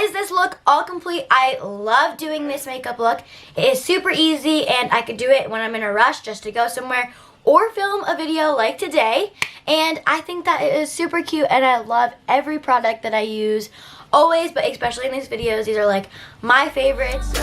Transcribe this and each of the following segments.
is this look all complete. I love doing this makeup look. It is super easy and I could do it when I'm in a rush just to go somewhere or film a video like today. And I think that it is super cute and I love every product that I use always, but especially in these videos. These are like my favorites.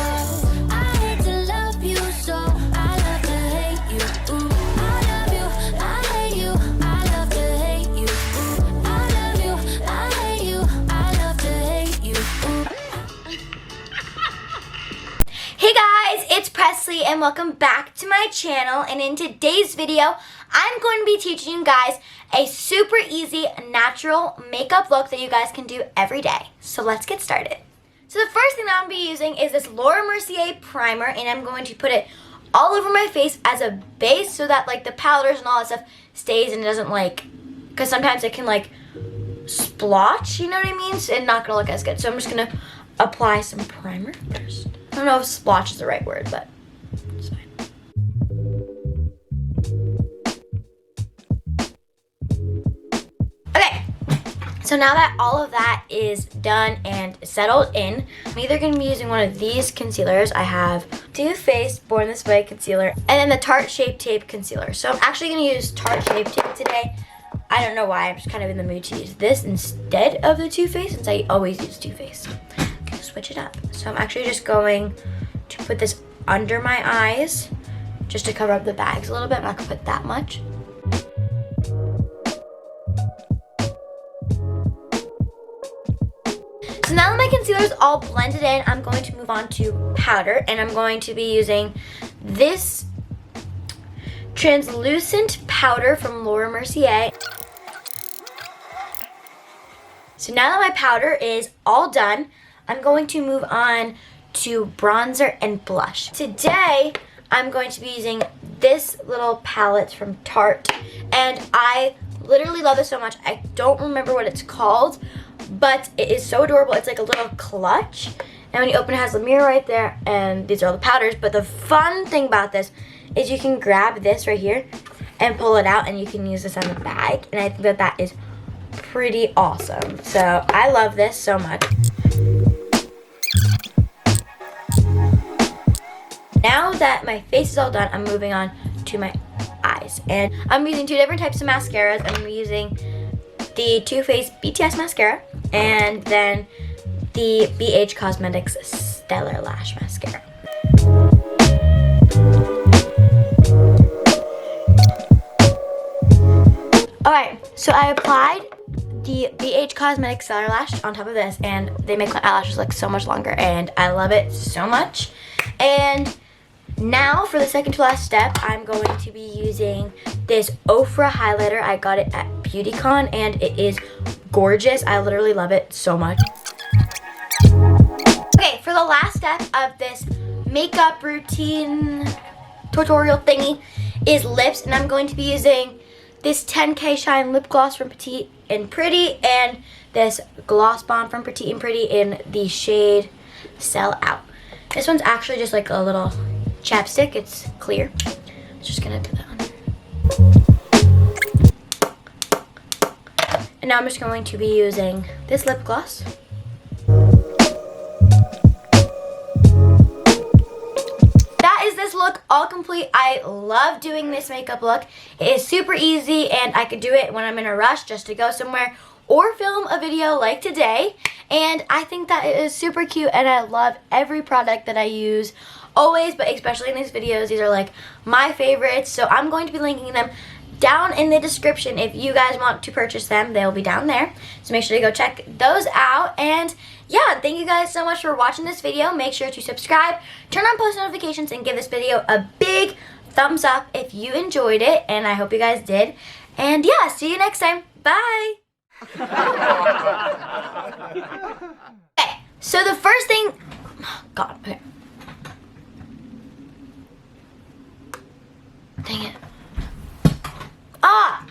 Hey guys, it's Pressley and welcome back to my channel, and in today's video I'm going to be teaching you guys a super easy natural makeup look that you guys can do every day. So let's get started. So the first thing that I'm going to be using is this Laura Mercier primer, and I'm going to put it all over my face as a base so that like the powders and all that stuff stays and doesn't like, because sometimes it can like splotch, you know what I mean? So it's not going to look as good. So I'm just going to apply some primer first. I don't know if splotch is the right word, but it's fine. Okay, so now that all of that is done and settled in, I'm either going to be using one of these concealers. I have Too Faced Born This Way concealer and then the Tarte Shape Tape concealer. So I'm actually going to use Tarte Shape Tape today. I don't know why, I'm just kind of in the mood to use this instead of the Too Faced since I always use Too Faced. Switch it up. So I'm actually just going to put this under my eyes just to cover up the bags a little bit. I'm not going to put that much. So now that my concealer is all blended in, I'm going to move on to powder, and I'm going to be using this translucent powder from Laura Mercier. So now that my powder is all done, I'm going to move on to bronzer and blush. Today, I'm going to be using this little palette from Tarte, and I literally love this so much. I don't remember what it's called, but it is so adorable. It's like a little clutch, and when you open it, it has the mirror right there, and these are all the powders. But the fun thing about this is you can grab this right here and pull it out, and you can use this on the bag, and I think that that is pretty awesome. So I love this so much. Now that my face is all done, I'm moving on to my eyes. And I'm using two different types of mascaras. I'm using the Too Faced BTS mascara and then the BH Cosmetics Stellar Lash Mascara. Alright, so I applied the BH Cosmetics Stellar Lash on top of this, and they make my eyelashes look so much longer, and I love it so much. And now for the second to last step, I'm going to be using this Ofra highlighter. I got it at BeautyCon and it is gorgeous. I literally love it so much. Okay, for the last step of this makeup routine tutorial thingy is lips, and I'm going to be using this 10K Shine lip gloss from Petite and Pretty and this gloss bomb from Petite and Pretty in the shade Sell Out. This one's actually just like a little chapstick. It's clear. I'm just gonna put that on. And now I'm just going to be using this lip gloss. That is this look all complete. I love doing this makeup look. It is super easy and I could do it when I'm in a rush just to go somewhere or film a video like today. And I think that it is super cute and I love every product that I use always, but especially in these videos. These are like my favorites, so I'm going to be linking them down in the description. If you guys want to purchase them, they'll be down there, so make sure to go check those out. And yeah, thank you guys so much for watching this video. Make sure to subscribe, turn on post notifications, and give this video a big thumbs up if you enjoyed it, and I hope you guys did. And yeah, see you next time. Bye. Okay, so the first thing, oh God, okay. Dang it. Ah!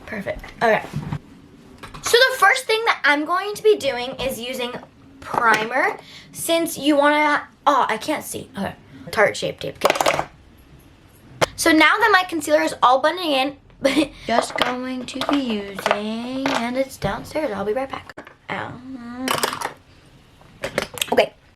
Perfect. Okay. So the first thing that I'm going to be doing is using primer, since you want to, oh, I can't see. Okay. Tarte Shape Tape. Okay. So now that my concealer is all blending in, just going to be using, and it's downstairs. I'll be right back. Ow.